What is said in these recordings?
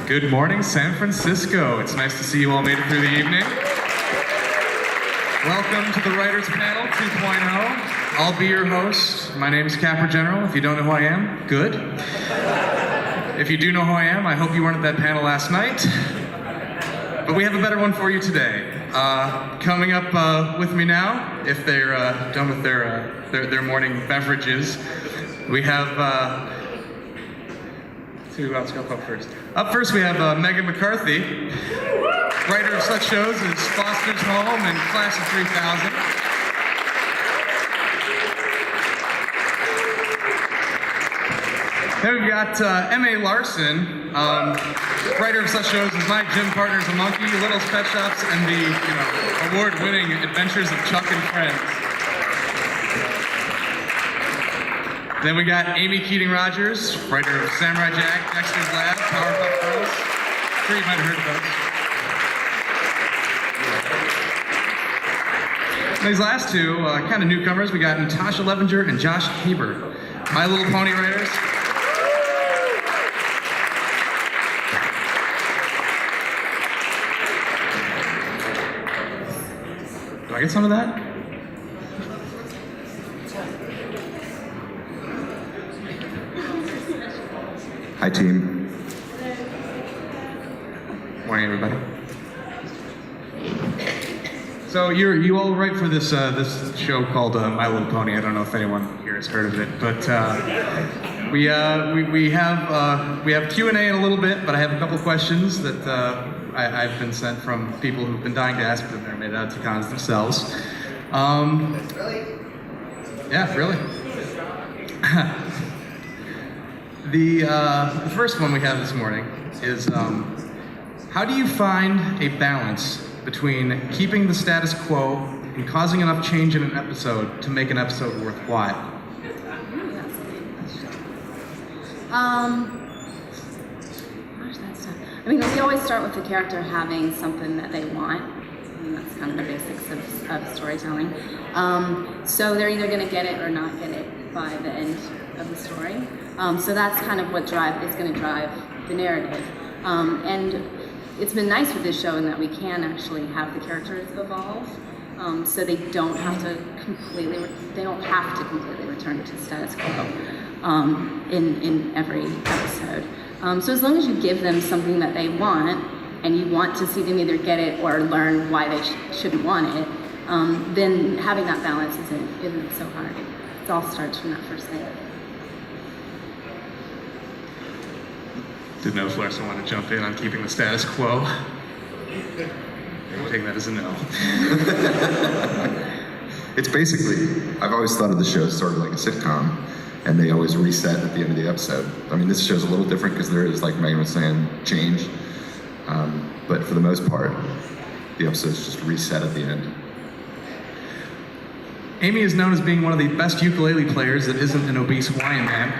Good morning, San Francisco. It's nice to see you all made it through the evening. Welcome to the Writers Panel 2.0. I'll be your host. My name is Capper General. If you don't know who I am, good. If you do know who I am, I hope you weren't at that panel last night. But we have a better one for you today. Coming up with me now, if they're done with their morning beverages, we have let's go up first. Up first we have Meghan McCarthy, writer of such shows as Foster's Home and Class of 3000. Then we've got M.A. Larson, writer of such shows as My Gym Partner's a Monkey, Little's Pet Shops, and the award-winning Adventures of Chuck and Friends. Then we got Amy Keating Rogers, writer of Samurai Jack, Dexter's Lab, Powerpuff Girls. I'm sure you might have heard of those. These last two, kind of newcomers, we got Natasha Levinger and Josh Haber, My Little Pony writers. Do I get some of that? Hi, team. Morning, everybody. So you all write for this show called My Little Pony. I don't know if anyone here has heard of it, but we have Q&A in a little bit. But I have a couple questions that I've been sent from people who've been dying to ask, but they've never made it out to cons themselves. Really? Yeah, really. The first one we have this morning is, how do you find a balance between keeping the status quo and causing enough change in an episode to make an episode worthwhile? Gosh, that's tough. I mean, we always start with the character having something that they want. I mean, that's kind of the basics of storytelling. So they're either going to get it or not get it by the end of the story. So that's kind of what is going to drive the narrative. And it's been nice with this show in that we can actually have the characters evolve, so they don't have to completely return to status quo in every episode. So as long as you give them something that they want, and you want to see them either get it or learn why they shouldn't want it, then having that balance isn't so hard. It all starts from that first thing. Didn't know if Larson wanted to jump in on keeping the status quo. I'm taking that as a no. It's basically, I've always thought of the show as sort of like a sitcom, and they always reset at the end of the episode. I mean, this show's a little different because there is, like Meghan was saying, change. But for the most part, the episodes just reset at the end. Amy is known as being one of the best ukulele players that isn't an obese Hawaiian man.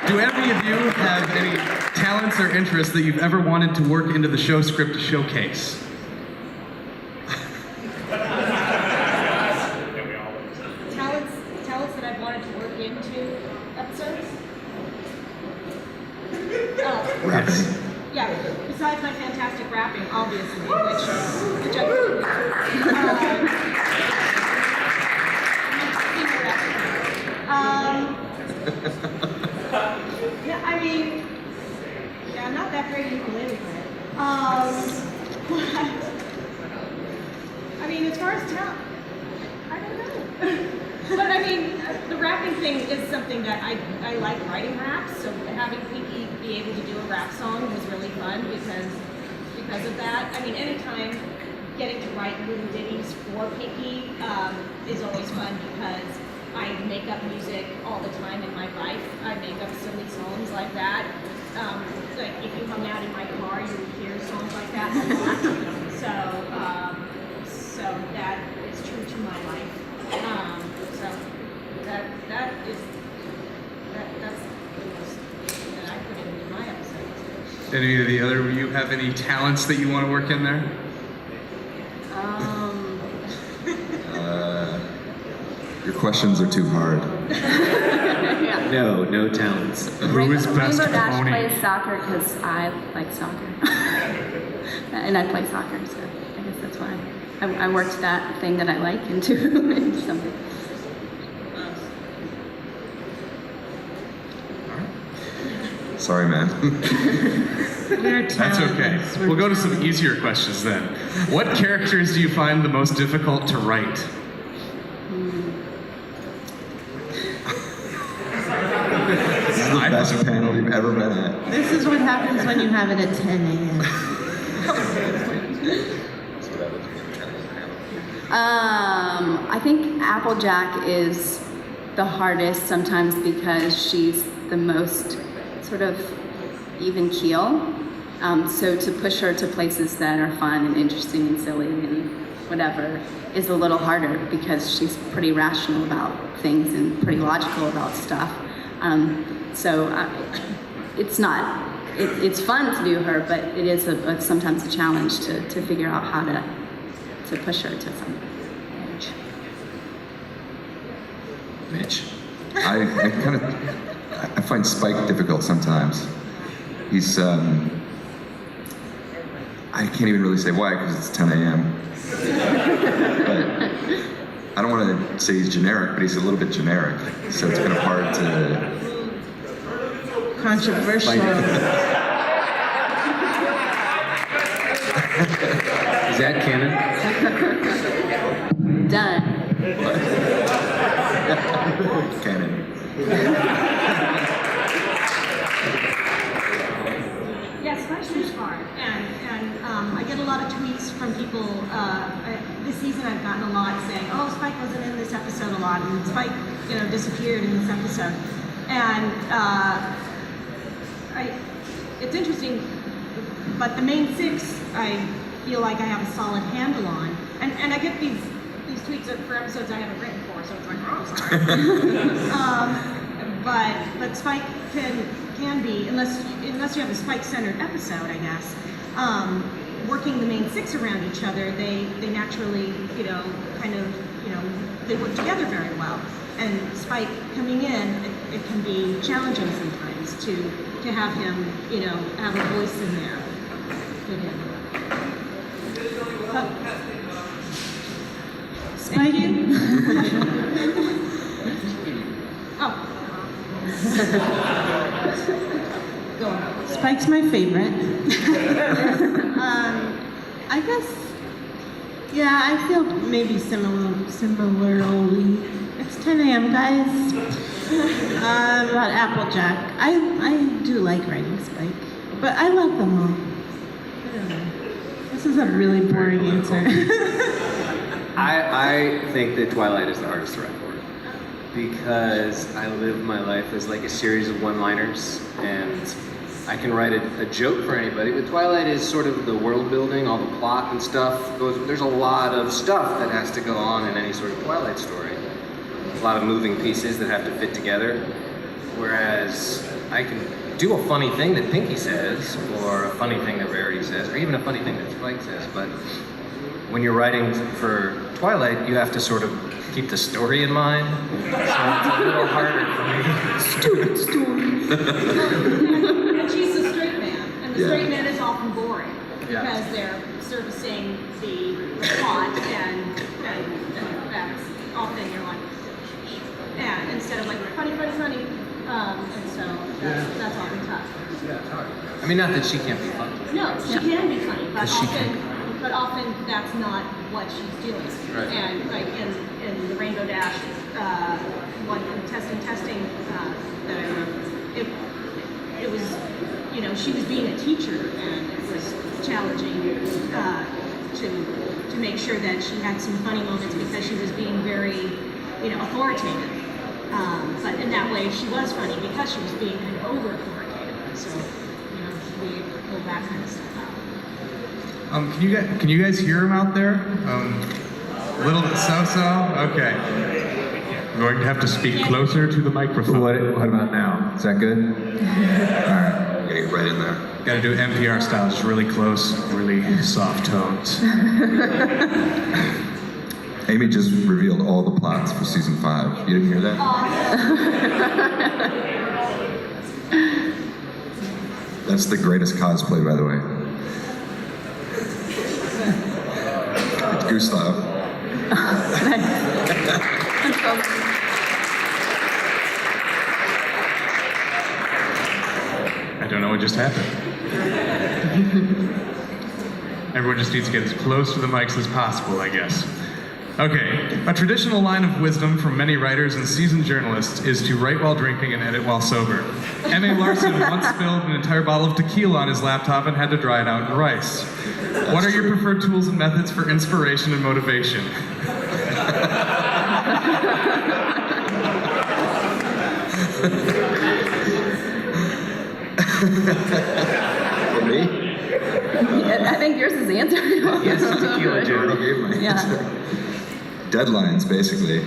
Do any of you have any talents or interests that you've ever wanted to work into the show script to showcase? Talents that I've wanted to work into episodes? Rapping. Yes. Yeah, besides my fantastic rapping, obviously, which yeah, I mean, yeah, I'm not that great at ukulele player. I mean, as far as talent, I don't know. But I mean, the rapping thing is something that I like writing raps, so having Pinky be able to do a rap song was really fun because of that. I mean, anytime getting to write little ditties for Pinky is always fun because I make up music all the time in my life. I make up silly songs like that. Like if you hung out in my car, you would hear songs like that a lot. So that is true to my life. So that's the most that I put into my episodes. Any of the other, you have any talents that you want to work in there? Your questions are too hard. Yeah. No talents. Who is best Rainbow Dash pony? plays soccer because I like soccer. And I play soccer, so I guess that's why. I worked that thing that I like into something. Sorry, man. That's okay. We'll go to some easier questions then. What characters do you find the most difficult to write? This is the best panel you've ever been at. This is what happens when you have it at 10 a.m. I think Applejack is the hardest sometimes because she's the most sort of even keel. So to push her to places that are fun and interesting and silly and whatever is a little harder because she's pretty rational about things and pretty logical about stuff. It's not, it's fun to do her, but it is sometimes a challenge to figure out how to push her to some edge. Mitch. I find Spike difficult sometimes. He's, I can't even really say why because it's 10 a.m. But I don't want to say he's generic, but he's a little bit generic. So it's kind of hard to... Controversial. Is that canon? Done. canon. Yes, Spike's really hard, and I get a lot of tweets from people. This season, I've gotten a lot saying, "Oh, Spike wasn't in this episode a lot, and Spike, disappeared in this episode." And it's interesting, but the main six, I feel like I have a solid handle on, and I get these tweets for episodes I haven't written for, so it's like, oh, sorry. But Spike can be, unless you have a Spike-centered episode, I guess, working the main six around each other, they naturally, they work together very well. And Spike coming in, it can be challenging sometimes to have him, have a voice in there. Spike. Oh. Go on. Spike's my favorite. I guess, yeah, I feel maybe similarly. It's 10 a.m., guys. About Applejack. I do like writing Spike, but I love them all. I don't know. This is a really boring answer. I think that Twilight is the hardest to write for because I live my life as like a series of one-liners, and I can write a joke for anybody, but Twilight is sort of the world building, all the plot and stuff. There's a lot of stuff that has to go on in any sort of Twilight story. A lot of moving pieces that have to fit together, whereas I can do a funny thing that Pinky says, or a funny thing that Rarity says, or even a funny thing that Spike says, but when you're writing for Twilight, you have to sort of keep the story in mind, so it's a little harder for me. Stupid story. And she's the straight man, and the straight man is often boring because they're servicing the plot, and that's often you're like, yeah, instead of like funny, and so that's often tough. I mean, not that she can't be funny. No, she can be funny, but She often that's not what she's doing. Right. And like in the Rainbow Dash one testing that I wrote, it was, she was being a teacher, and it was challenging to make sure that she had some funny moments because she was being very, authoritative. But in that way, she was funny because she was being kind of over authoritative. So, we pull that kind of stuff out. Can you guys hear him out there? Little so-so? Okay. I'm going to have to speak closer to the microphone. What about now? Is that good? All right. Gotta get right in there. Got to do NPR style, just really close, really soft tones. Amy just revealed all the plots for season 5. You didn't hear that? That's the greatest cosplay, by the way. It's Gustav. I don't know what just happened. Everyone just needs to get as close to the mics as possible, I guess. Okay, a traditional line of wisdom from many writers and seasoned journalists is to write while drinking and edit while sober. Larson once spilled an entire bottle of tequila on his laptop and had to dry it out in rice. What are your preferred tools and methods for inspiration and motivation? For me? I think yours is the answer. Yes, tequila, Joe. Yeah. Deadlines, basically.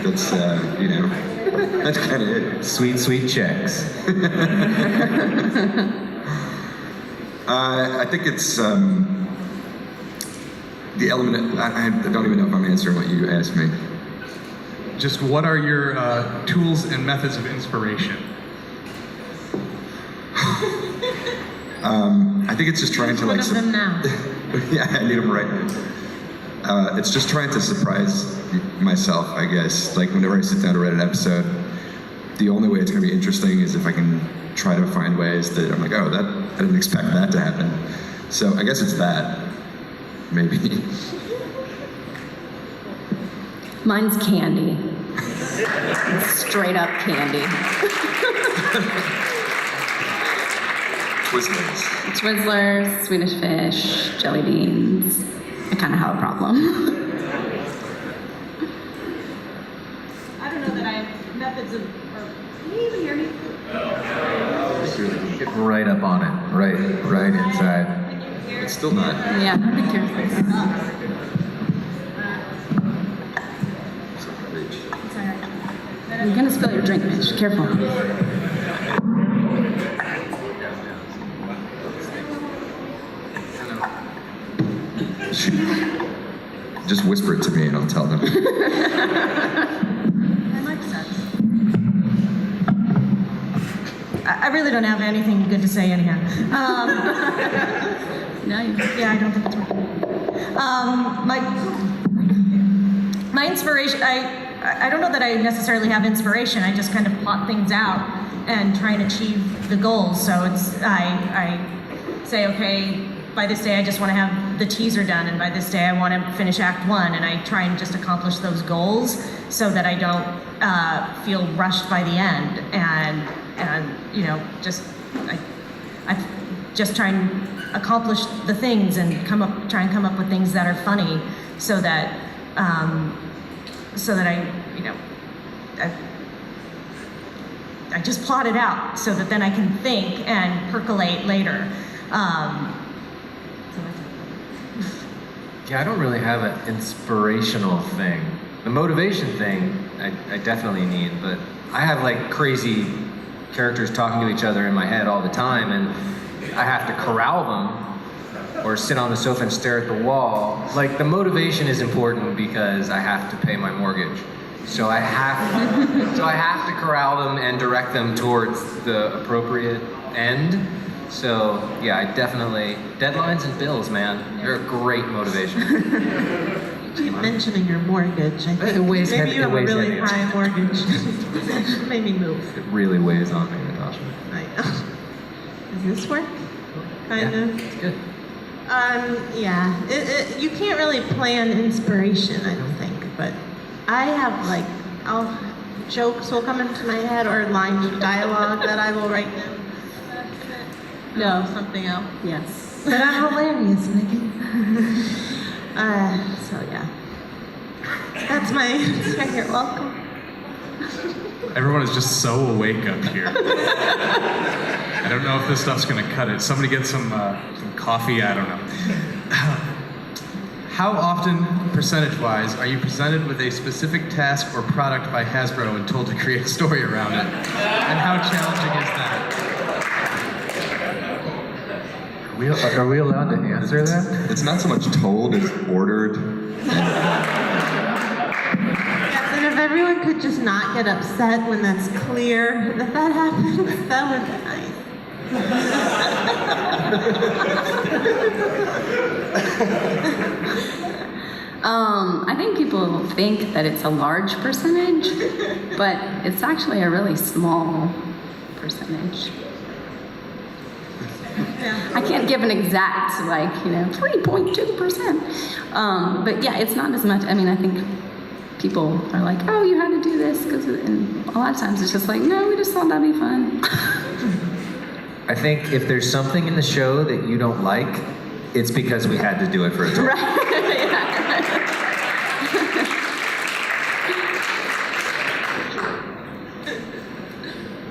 That's, that's kind of it. Sweet, sweet checks. I think it's the element. I don't even know if I'm answering what you asked me. Just what are your tools and methods of inspiration? I think it's just trying to One of them now. Yeah, I need them right now. It's just trying to surprise myself, I guess. Like whenever I sit down to write an episode, the only way it's going to be interesting is if I can try to find ways that I'm like, oh, I didn't expect that to happen. So I guess it's that, maybe. Mine's candy. Straight up candy. Twizzlers. Twizzlers, Swedish fish, jelly beans. I kind of have a problem. I don't know that I have methods of, or can you even hear me? Get right up on it, right inside. Can you hear? It's still not. Yeah, be careful. You're gonna spill your drink, Mitch. Careful. Just whisper it to me and I'll tell them. My mic sucks. I really don't have anything good to say anyhow. No, Yeah, I don't think it's working. My inspiration, I don't know that I necessarily have inspiration. I just kind of plot things out and try and achieve the goals. So I say, okay, by this day I just want to have the teaser done, and by this day I want to finish Act 1, and I try and just accomplish those goals so that I don't feel rushed by the end, and I just try and accomplish the things and try and come up with things that are funny, so that I just plot it out so that then I can think and percolate later. Yeah, I don't really have an inspirational thing. The motivation thing, I definitely need, but I have like crazy characters talking to each other in my head all the time, and I have to corral them or sit on the sofa and stare at the wall. Like, the motivation is important because I have to pay my mortgage. So I have to corral them and direct them towards the appropriate end. So yeah, I definitely, deadlines and bills, man, they're a great motivation. You keep mentioning your mortgage. I think It weighs maybe heavy- you have it a weighs really heavy. high mortgage. Made me move. It really weighs on me, Natasha. I know. Does this work? Kind Yeah, of. it's good. Yeah. You can't really plan inspiration, I don't think. But I have jokes will come into my head or lines of dialogue that I will write down. No, something else. Yes. But I'm hilarious, Megan. So yeah. That's my answer. You're welcome. Everyone is just so awake up here. I don't know if this stuff's gonna cut it. Somebody get some coffee, I don't know. How often, percentage-wise, are you presented with a specific task or product by Hasbro and told to create a story around it? And how challenging is that? Are we allowed to answer that? It's not so much told as ordered. everyone could just not get upset when that's clear that that happens, that would be nice. I think people think that it's a large percentage, but it's actually a really small percentage. I can't give an exact, 3.2%. But yeah, it's not as much. I mean, I think people are like, oh, you had to do this, and a lot of times it's just like, no, we just thought that'd be fun. I think if there's something in the show that you don't like, it's because we had to do it for a toy. Right. Yeah.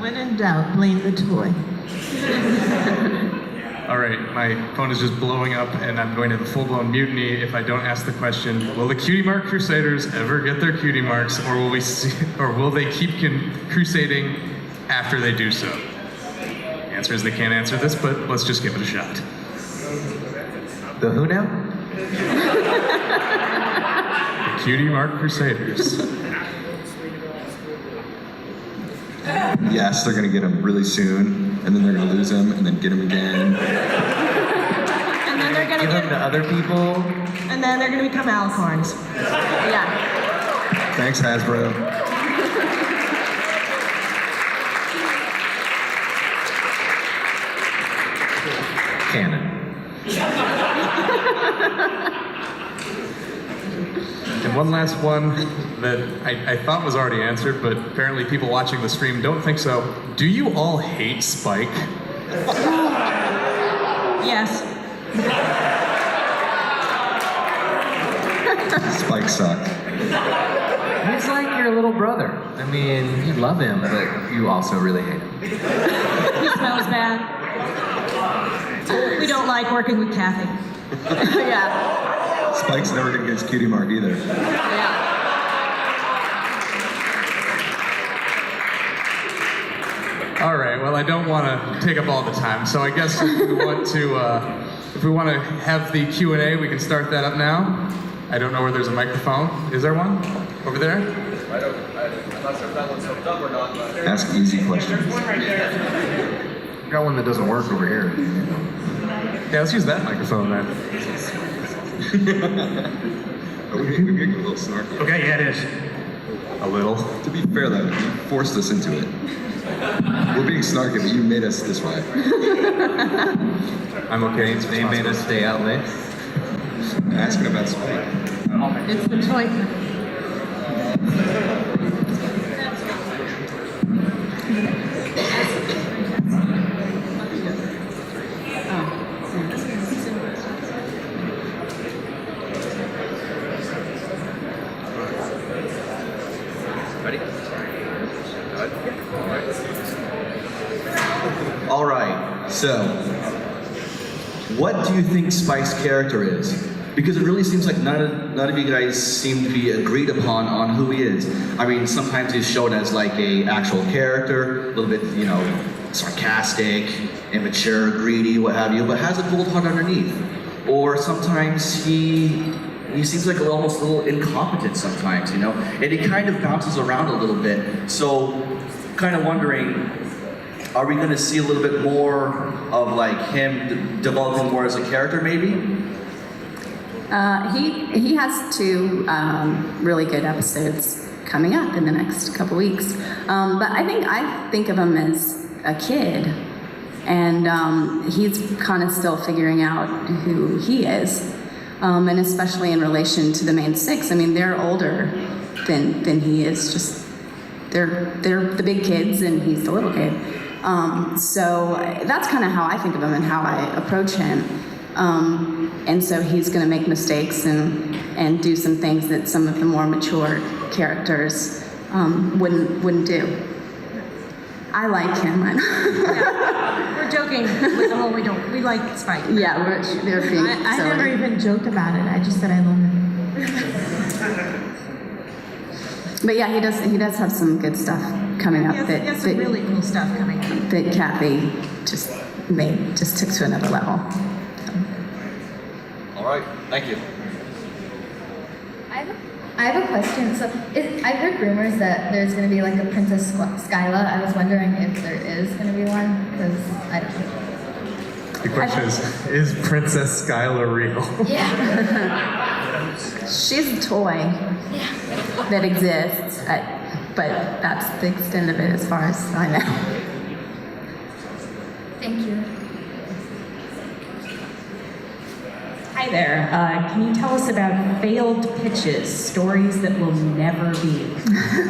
When in doubt, blame the toy. All right, my phone is just blowing up, and I'm going to have a full-blown mutiny if I don't ask the question: will the Cutie Mark Crusaders ever get their cutie marks, or will they keep crusading after they do so? The answer is they can't answer this, but let's just give it a shot. The who now? The Cutie Mark Crusaders. Yes, they're gonna get him really soon, and then they're gonna lose him, and then get him again. And then they're gonna Give them to other people. and then they're gonna become alicorns. Yeah. Thanks, Hasbro. Canon. And one last one that I thought was already answered, but apparently people watching the stream don't think so. Do you all hate Spike? Yes. Spike sucked. He's like your little brother. I mean, you love him, but you also really hate him. He smells bad. We don't like working with Kathy. Yeah. Spike's never gonna get his cutie mark either. Yeah. All right. Well, I don't want to take up all the time, so I guess if we want to have the Q&A, we can start that up now. I don't know where there's a microphone. Is there one over there? I'm not sure if that one's hooked up or not, but... Ask easy questions. Got one that doesn't work over here. Yeah, let's use that microphone then. Are we getting a little snarky? Okay, yeah, it is. A little. To be fair though, you forced us into it. We're being snarky, but you made us this way. I'm okay. They made us stay out late. Asking about Spike. It's the toy. Ready? All right, so what do you think Spike's character is? Because it really seems like none of you guys seem to be agreed upon on who he is. I mean, sometimes he's shown as like a actual character, a little bit, sarcastic, immature, greedy, what have you, but has a cold heart underneath. Or sometimes he seems like almost a little incompetent sometimes, and he kind of bounces around a little bit. So, kind of wondering, are we going to see a little bit more of like him developing more as a character, maybe? He has two really good episodes coming up in the next couple weeks. But I think of him as a kid, and he's kind of still figuring out who he is, and especially in relation to the main six. I mean, they're older than he is. Just they're the big kids, and he's the little kid. So that's kind of how I think of him and how I approach him. And so he's going to make mistakes and do some things that some of the more mature characters wouldn't do. I like him. Yeah. We're joking with the whole we like Spike. Yeah, they're being I silly. never even joked about it. I just said I love him. But yeah, he does have some good stuff coming up He has some really cool stuff coming up. that Kathy just took to another level. All right, thank you. I have I have a question. So, I've heard rumors that there's going to be like a Princess Skyla. I was wondering if there is going to be one, because I don't know. The question is Princess Skyla real? Yeah. She's a toy that exists, but that's the extent of it as far as I know. Thank you. Hi there. Can you tell us about failed pitches, stories that will never be?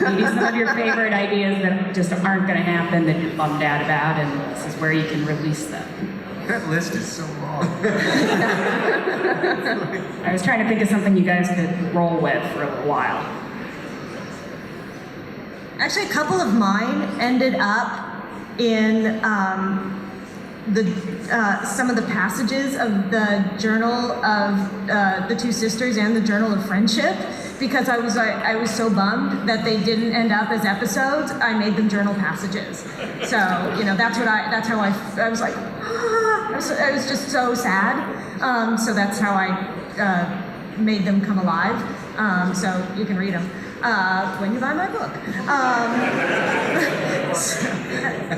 Maybe some of your favorite ideas that just aren't going to happen that you're bummed out about, and this is where you can release them. That list is so long. I was trying to think of something you guys could roll with for a little while. Actually, a couple of mine ended up in some of the passages of the Journal of the Two Sisters and the Journal of Friendship, because I was so bummed that they didn't end up as episodes. I made them journal passages. So that's how I was like, I was just so sad. So that's how I made them come alive. So you can read them when you buy my book.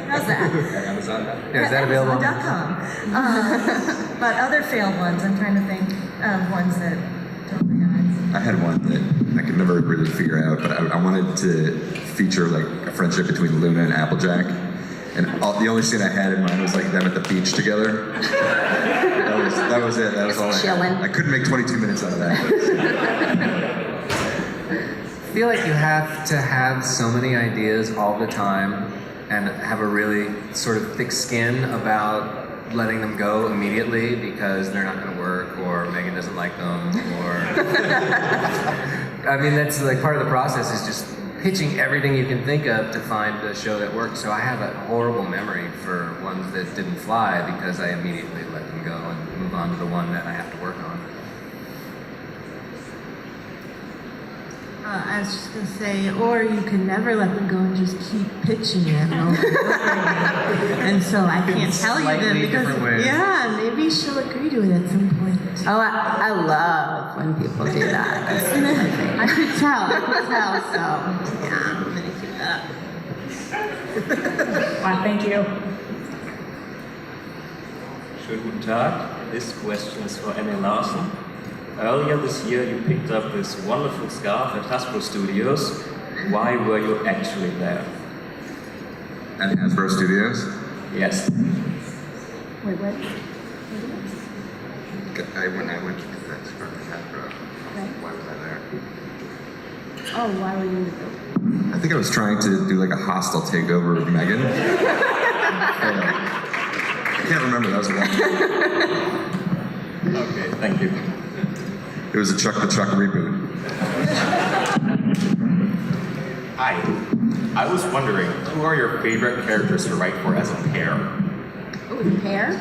How's that? Yeah, is that available on Amazon.com. But other failed ones, I'm trying to think of ones that don't really. I had one that I could never really figure out, but I wanted to feature like a friendship between Luna and Applejack, and the only scene I had in mind was like them at the beach together. That was it. That was all I had. I couldn't make 22 minutes out of that. I feel like you have to have so many ideas all the time and have a really sort of thick skin about letting them go immediately because they're not going to work or Meghan doesn't like them or... I mean, that's like part of the process is just pitching everything you can think of to find a show that works. So I have a horrible memory for ones that didn't fly because I immediately let them go and move on to the one that I have to work on. I was just gonna say, or you can never let them go and just keep pitching them over and over again. And so I can't tell you them because, yeah, maybe she'll agree to it at some point. Oh, I love when people do that. I could tell, so yeah, I'm gonna keep that up. Well, thank you. Schönen guten Tag. This question is for Emmy Larson. Earlier this year, you picked up this wonderful scarf at Hasbro Studios. Why were you actually there? At Hasbro Studios? Yes. Wait, what? When I went to get that scarf at Hasbro, why was I there? Oh, why were you in the building? I think I was trying to do like a hostile takeover of Meghan. I can't remember, that was a long time. Okay, thank you. It was a Chuck the Chuck reboot. Hi. I was wondering, who are your favorite characters to write for as a pair? Oh, the pair?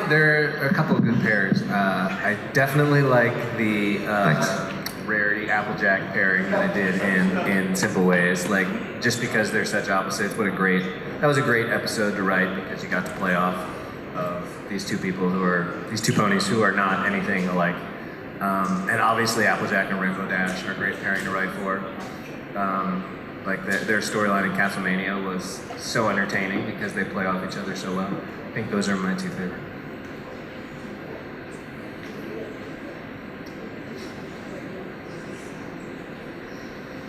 There are a couple of good pairs. I definitely like the Rarity Applejack pairing that I did in Simple Ways. Like, just because they're such opposites, that was a great episode to write because you got to play off of these two ponies who are not anything alike. And obviously Applejack and Rainbow Dash are a great pairing to write for. Like their storyline in Castlemania was so entertaining because they play off each other so well. I think those are my two favorite.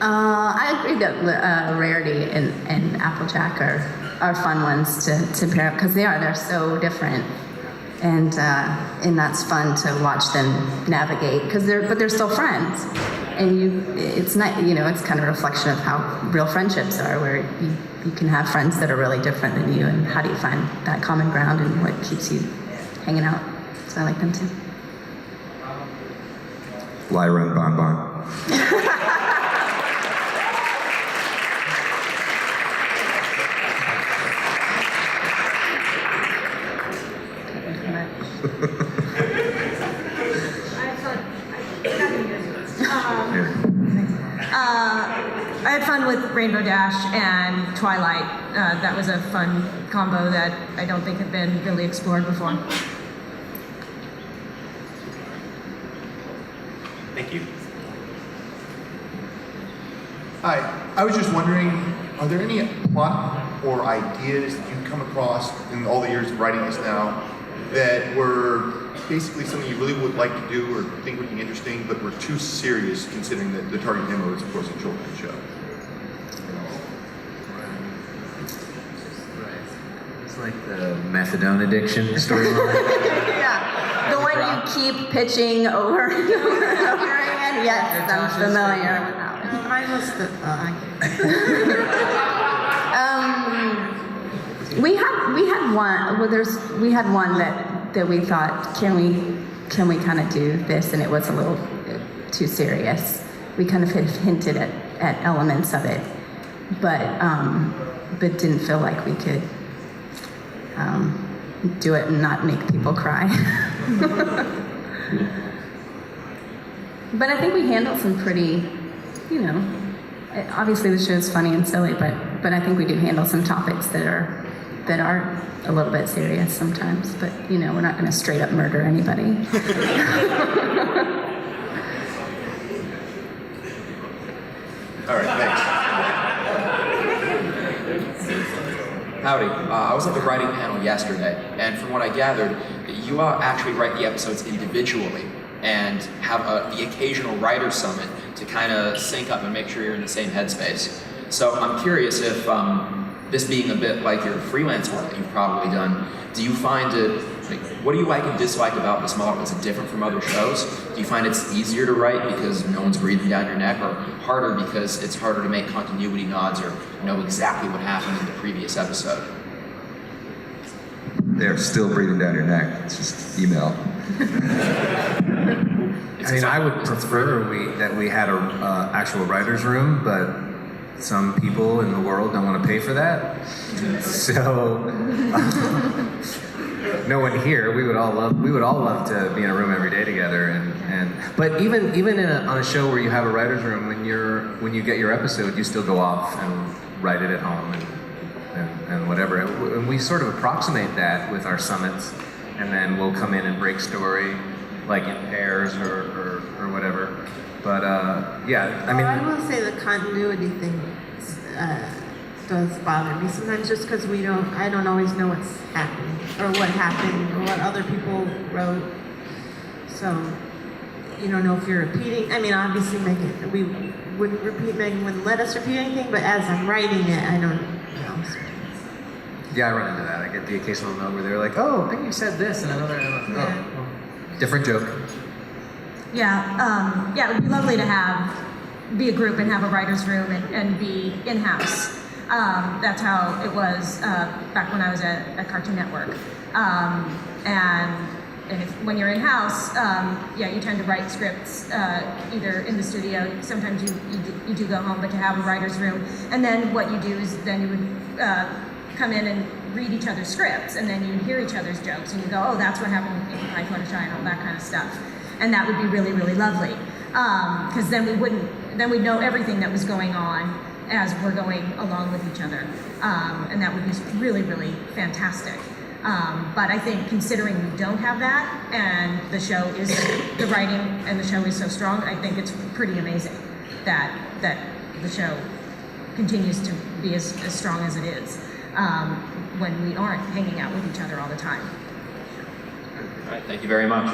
I agree that Rarity and Applejack are fun ones to pair up because they're so different, and that's fun to watch them navigate because they're still friends, and it's not it's kind of a reflection of how real friendships are, where you can have friends that are really different than you, and how do you find that common ground and what keeps you hanging out. So I like them too. Lyra and Bon Bon. I had fun with Rainbow Dash and Twilight. That was a fun combo that I don't think had been really explored before. Thank you. Hi, I was just wondering, are there any plot or ideas that you've come across in all the years of writing this now that were basically something you really would like to do or think would be interesting, but were too serious considering that the target demo is, of course, a children's show? It's like the methadone addiction storyline. Yeah, the one you keep pitching over and over and over again. Yes, I'm familiar with that one. Mine was the. We had one. Well, we had one that we thought, can we kind of do this, and it was a little too serious. We kind of hinted at elements of it, but didn't feel like we could do it and not make people cry. But I think we handled some pretty, obviously the show's funny and silly, but I think we do handle some topics that are a little bit serious sometimes. But we're not going to straight up murder anybody. All right, thanks. Howdy. I was at the writing panel yesterday, and from what I gathered, you all actually write the episodes individually and have the occasional writer's summit to kind of sync up and make sure you're in the same headspace. So I'm curious if, this being a bit like your freelance work that you've probably done, do you find it, what do you like and dislike about this model? Is it different from other shows? Do you find it's easier to write because no one's breathing down your neck, or harder because it's harder to make continuity nods or know exactly what happened in the previous episode? They're still breathing down your neck. It's just email. I would prefer that we had a actual writer's room, but some people in the world don't want to pay for that. So no one here. We would all love to be in a room every day together. But even on a show where you have a writer's room, when you get your episode, you still go off and write it at home and whatever. And we sort of approximate that with our summits, and then we'll come in and break story, like in pairs or whatever. But yeah, I will say the continuity thing does bother me sometimes, just because I don't always know what's happening or what happened or what other people wrote. So you don't know if you're repeating. I mean, obviously Meghan, we wouldn't repeat. Meghan wouldn't let us repeat anything, but as I'm writing it, I don't know. Yeah, I run into that. I get the occasional note where they're like, "Oh, I think you said this," and another, different joke. Yeah, it would be lovely to be a group and have a writer's room and be in-house. That's how it was back when I was at Cartoon Network. When you're in-house, you tend to write scripts either in the studio. Sometimes you do go home, but to have a writer's room. And then what you do is then you would come in and read each other's scripts, and then you'd hear each other's jokes, and you go, oh, that's what happened in High Fluttershy and all that kind of stuff. And that would be really, really lovely. Because then we'd know everything that was going on as we're going along with each other. And that would be really, really fantastic. But I think considering we don't have that, and the writing and the show is so strong, I think it's pretty amazing that the show continues to be as strong as it is when we aren't hanging out with each other all the time. All right, thank you very much.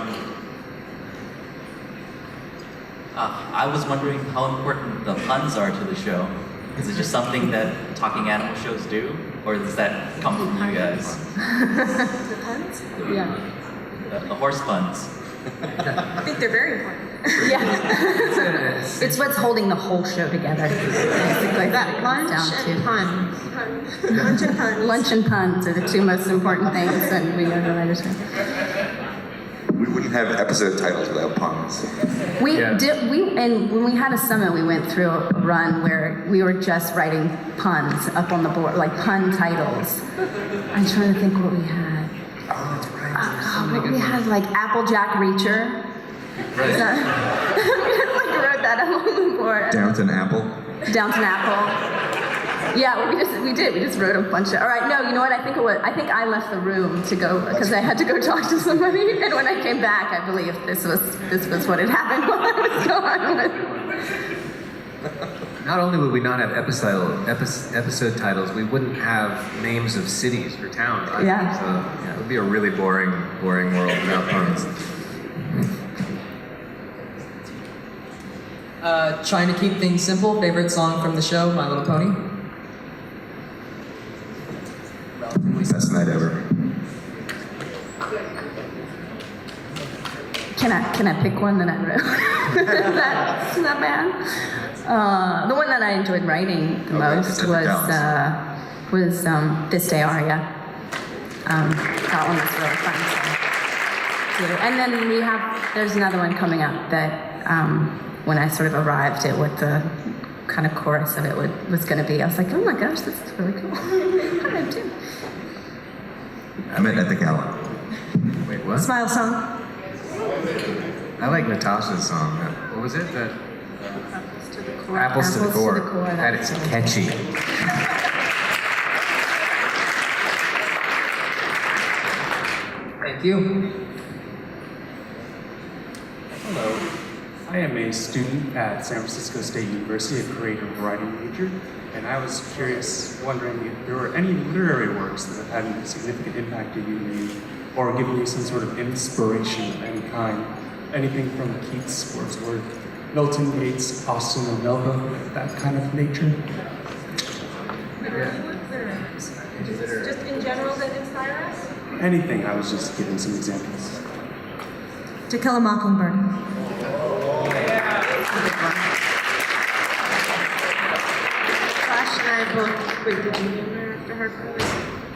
I was wondering how important the puns are to the show. Is it just something that talking animal shows do, or does that come from you guys? The puns? Yeah. The horse puns. I think they're very important. Yeah. It's what's holding the whole show together. Basically, that lunch and puns. Lunch and puns. Lunch and puns are the two most important things that we go to writers' room. We wouldn't have episode titles without puns. And when we had a summit, we went through a run where we were just writing puns up on the board, like pun titles. I'm trying to think what we had. Oh, that's right. We had like Applejack Reacher. Right. So, we wrote that up on the board. Downton Apple. Downton Apple. Yeah, we did. We just wrote a bunch of. All right, no, you know what? I think I left the room to go because I had to go talk to somebody, and when I came back, I believe this was what had happened while I was gone. Not only would we not have episode titles, we wouldn't have names of cities or towns. Either. Yeah. So yeah, it would be a really boring world without puns. Trying to keep things simple. Favorite song from the show, My Little Pony? Best night ever. Can I pick one that I wrote? That's not bad. The one that I enjoyed writing the most was This Day Aria. That one was really fun. And then there's another one coming up that when I sort of arrived at what the kind of chorus of it was going to be, I was like, oh my gosh, this is really cool. How did I do? I meant at the gala. Wait, what? Smile song. I like Natasha's song. What was it? Apples to the Core. That is catchy. Thank you. Hello. I am a student at San Francisco State University, a creative writing major, and I was curious, wondering if there were any literary works that have had a significant impact on you, or given you some sort of inspiration of any kind. Anything from Keats, Wordsworth, Milton, Yeats, Austen, and Melba, that kind of nature. Just in general that inspire us? Anything, I was just giving some examples. To Kill a Mockingbird. Josh and I both, wait, did you name her after Harper Lee?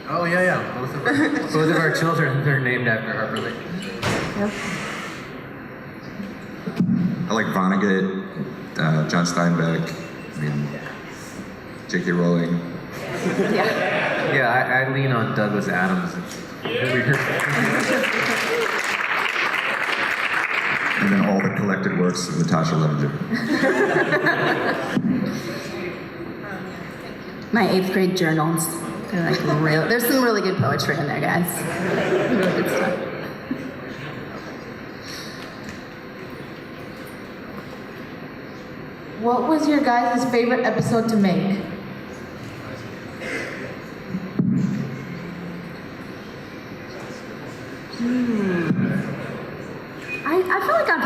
Oh yeah. Both of our children, they're named after Harper Lee. Yep. I like Vonnegut, John Steinbeck, J.K. Rowling. Yeah, I lean on Douglas Adams. And then all the collected works of Natasha Levinger. My 8th grade journals. They're like there's some really good poetry in there, guys. Really good stuff. What was your guys' favorite episode to make? I feel like I've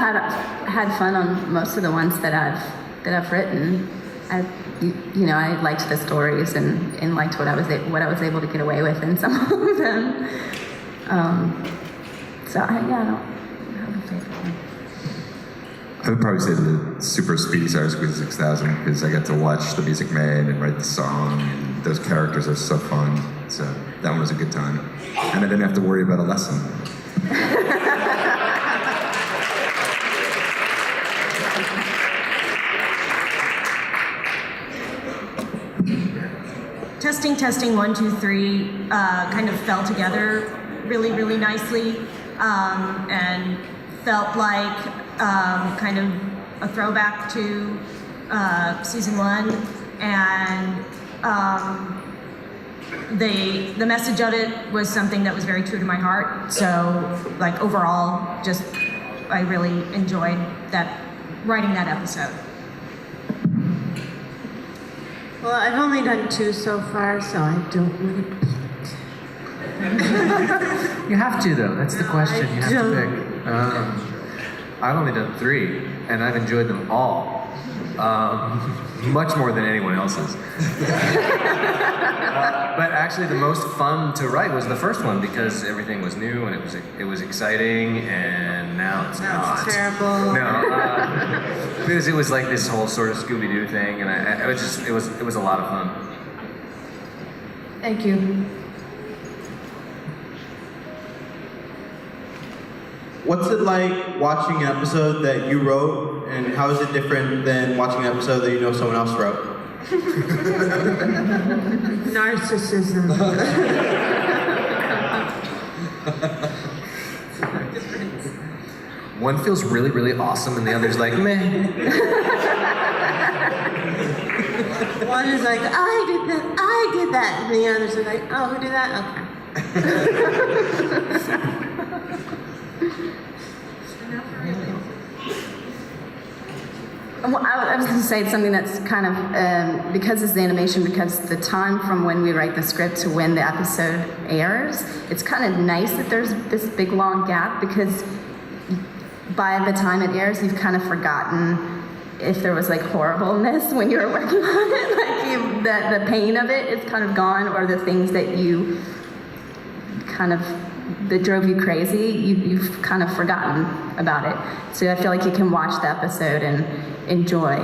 had fun on most of the ones that I've written. I liked the stories and liked what I was able to get away with in some of them. I don't have a favorite one. I would probably say the Super Speedy Cyrus Squeeze 6000 because I got to watch the Music Man and write the song, and those characters are so fun. So that one was a good time, and I didn't have to worry about a lesson. Testing, 1, 2, 3 kind of fell together really, really nicely and felt like kind of a throwback to season 1, and the message of it was something that was very true to my heart. So like overall, just I really enjoyed writing that episode. Well, I've only done 2 so far, so I don't repeat. You have to though. That's the question. You have to pick. I've only done 3, and I've enjoyed them all. Much more than anyone else's. But actually, the most fun to write was the first one because everything was new and it was exciting, and now it's not. It's terrible. No, because it was like this whole sort of Scooby-Doo thing, and it was a lot of fun. Thank you. What's it like watching an episode that you wrote, and how is it different than watching an episode that you know someone else wrote? Narcissism. One feels really, really awesome, and the other's like, meh. One is like, I did that, and the others are like, oh, who did that? Well, I was going to say something that's kind of, because it's the animation, because the time from when we write the script to when the episode airs, it's kind of nice that there's this big long gap, because by the time it airs, you've kind of forgotten if there was like horribleness when you were working on it, like the pain of it is kind of gone, or the things that you kind of, that drove you crazy, you've kind of forgotten about it. So I feel like you can watch the episode and enjoy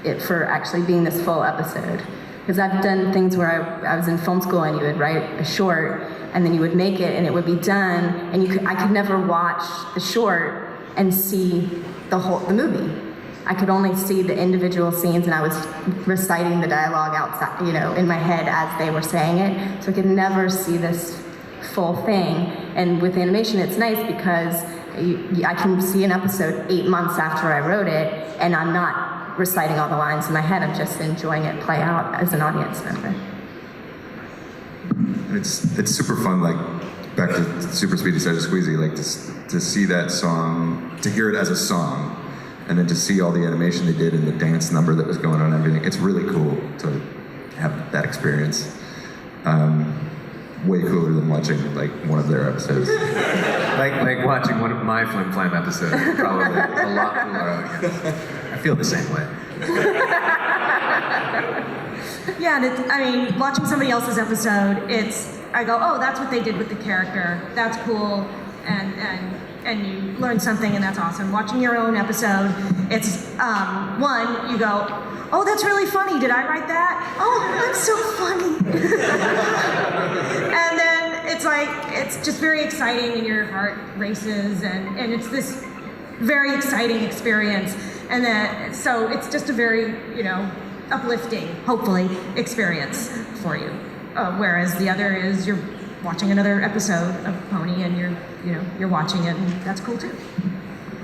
it for actually being this full episode. Because I've done things where I was in film school and you would write a short and then you would make it and it would be done, and I could never watch the short and see the movie. I could only see the individual scenes, and I was reciting the dialogue outside, in my head as they were saying it. So I could never see this full thing. And with animation, it's nice because I can see an episode 8 months after I wrote it, and I'm not reciting all the lines in my head. I'm just enjoying it play out as an audience member. It's super fun, like back to Super Speedy Such a Squeezy, like to see that song, to hear it as a song, and then to see all the animation they did and the dance number that was going on and everything. It's really cool to have that experience. Way cooler than watching like one of their episodes. like watching one of my Flim Flam episodes. Probably a lot cooler. I feel the same way. Yeah, and watching somebody else's episode, I go, oh, that's what they did with the character. That's cool, and you learn something, and that's awesome. Watching your own episode, it's one, you go, oh, that's really funny. Did I write that? Oh, that's so funny. And then it's just very exciting, and your heart races, and it's this very exciting experience. And then, so it's just a very, uplifting, hopefully, experience for you. Whereas the other is you're watching another episode of Pony, and you're watching it, and that's cool too.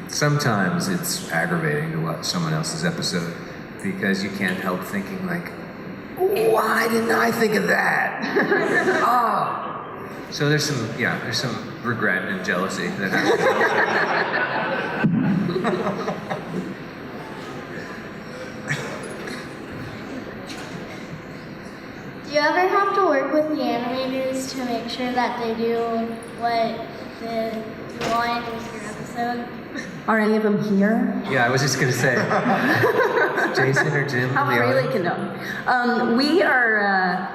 Sometimes it's aggravating to watch someone else's episode because you can't help thinking like, why didn't I think of that? Oh. So there's some regret and jealousy that happens. Do you ever have to work with the animators to make sure that they do what you want with your episode? Are any of them here? Yeah, I was just gonna say. Jason or Jim? How freely can know? We are,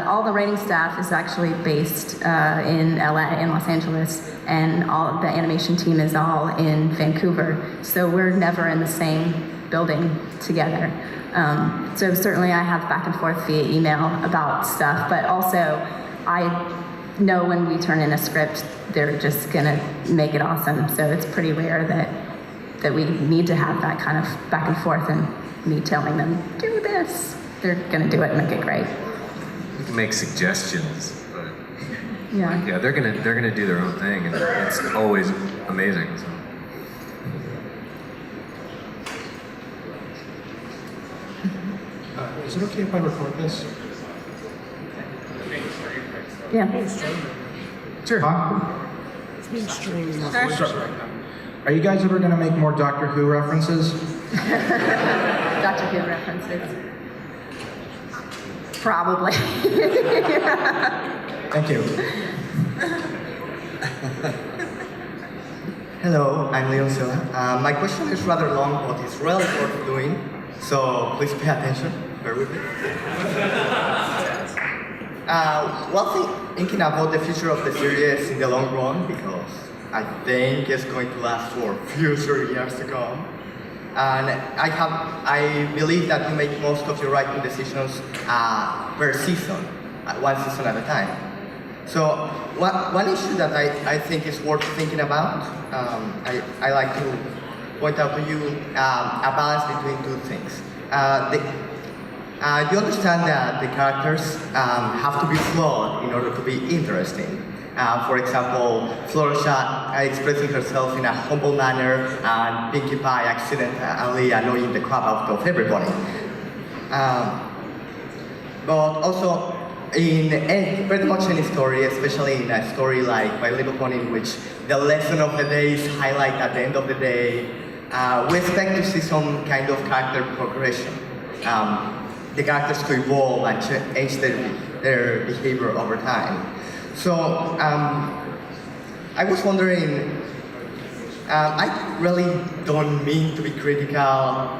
all the writing staff is actually based in LA, in Los Angeles, and all the animation team is all in Vancouver. So we're never in the same building together. So certainly I have back and forth via email about stuff, but also I know when we turn in a script, they're just gonna make it awesome. So it's pretty rare that we need to have that kind of back and forth and me telling them, do this. They're gonna do it and make it great. You can make suggestions, but yeah, they're gonna do their own thing, and it's always amazing. So. Is it okay if I record this? Yeah. Sure. Huh? It's being streamed. Sure. Are you guys ever going to make more Doctor Who references? Doctor Who references. Probably. Thank you. Hello, I'm Leon Silla. My question is rather long, but it's really worth doing, so please pay attention. Bear with me. Thinking about the future of the series in the long run, because I think it's going to last for future years to come. And I believe that you make most of your writing decisions per season, one season at a time. So one issue that I think is worth thinking about, I like to point out to you a balance between two things. You understand that the characters have to be flawed in order to be interesting. For example, Florida expressing herself in a humble manner and Pinkie Pie accidentally annoying the crap out of everybody. But also pretty much any story, especially in a story like My Little Pony, in which the lesson of the day is highlighted at the end of the day, we expect to see some kind of character progression. The characters to evolve and change their behavior over time. So I was wondering, I really don't mean to be critical.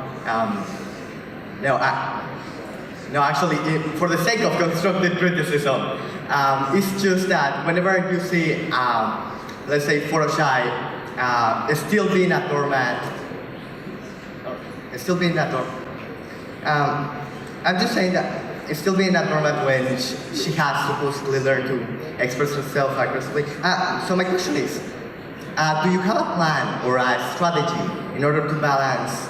No, actually, for the sake of constructive criticism, it's just that whenever you see, let's say, Fluttershy still being a doormat, I'm just saying that it's still being a doormat when she has supposedly learned to express herself aggressively. So my question is, do you have a plan or a strategy in order to balance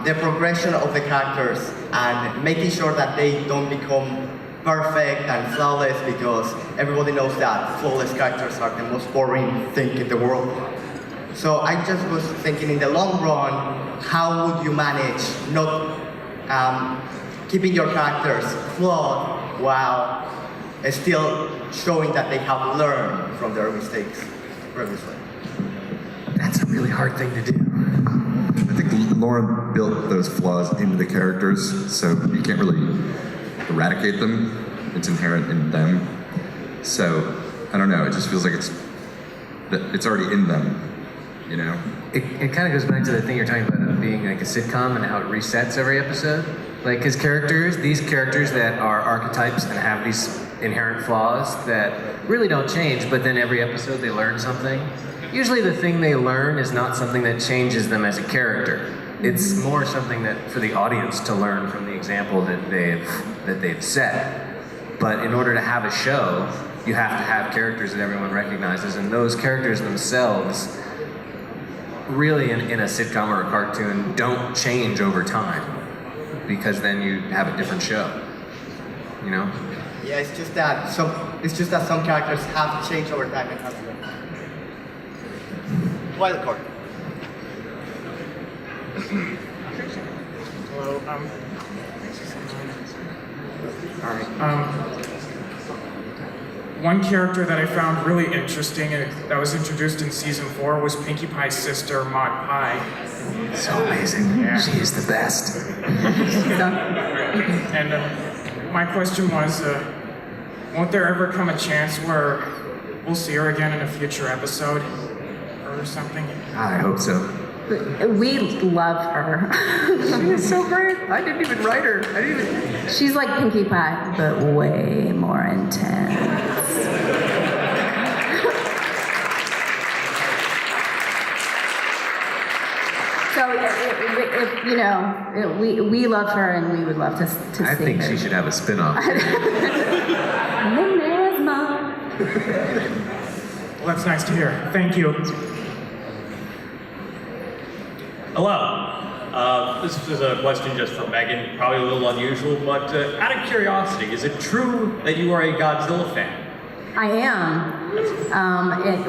the progression of the characters and making sure that they don't become perfect and flawless, because everybody knows that flawless characters are the most boring thing in the world? So I just was thinking, in the long run, how would you manage not keeping your characters flawed while still showing that they have learned from their mistakes previously? That's a really hard thing to do. I think Lauren built those flaws into the characters, so you can't really eradicate them. It's inherent in them. So I don't know. It just feels like it's already in them. You know. It kind of goes back to the thing you're talking about of being like a sitcom and how it resets every episode. Like, because these characters that are archetypes and have these inherent flaws that really don't change, but then every episode they learn something. Usually the thing they learn is not something that changes them as a character. It's more something that for the audience to learn from the example that they've set. But in order to have a show, you have to have characters that everyone recognizes, and those characters themselves really in a sitcom or a cartoon don't change over time, because then you have a different show. You know? Yeah, it's just that some characters have changed over time and have to. Wild card. Hello. All right. One character that I found really interesting and that was introduced in season 4 was Pinkie Pie's sister, Maud Pie. So amazing. Yeah. She is the best. And my question was, won't there ever come a chance where we'll see her again in a future episode or something? I hope so. We love her. She is so great. I didn't even write her. She's like Pinkie Pie, but way more intense. So, we love her, and we would love to see her. I think she should have a spin-off. Well, that's nice to hear. Thank you. Hello. This is a question just for Meghan, probably a little unusual, but out of curiosity, is it true that you are a Godzilla fan? I am.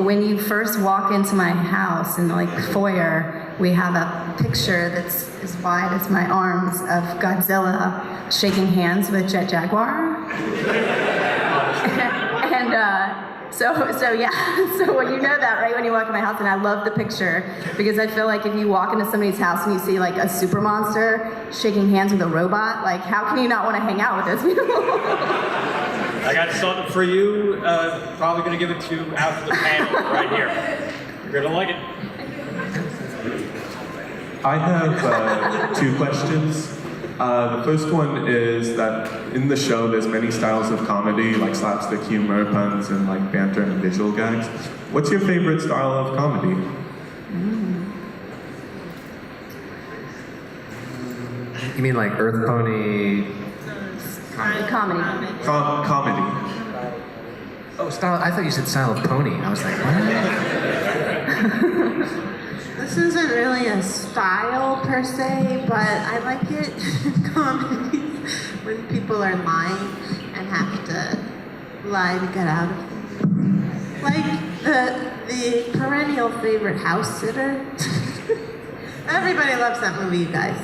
When you first walk into my house in the foyer, we have a picture that's as wide as my arms of Godzilla shaking hands with Jet Jaguar. So when you know that, right, when you walk in my house, and I love the picture, because I feel like if you walk into somebody's house and you see like a super monster shaking hands with a robot, like how can you not want to hang out with those people? I got something for you, probably gonna give it to you after the panel, right here. You're gonna like it. I have 2 questions. The first one is that in the show there's many styles of comedy, like slapstick humor, puns, and like banter and visual gags. What's your favorite style of comedy? You mean like Earth Pony? Comedy. Comedy. Oh, style. I thought you said style of pony. I was like, what? This isn't really a style per se, but I like it in comedies when people are lying and have to lie to get out of it. Like the perennial favorite House Sitter. Everybody loves that movie, you guys.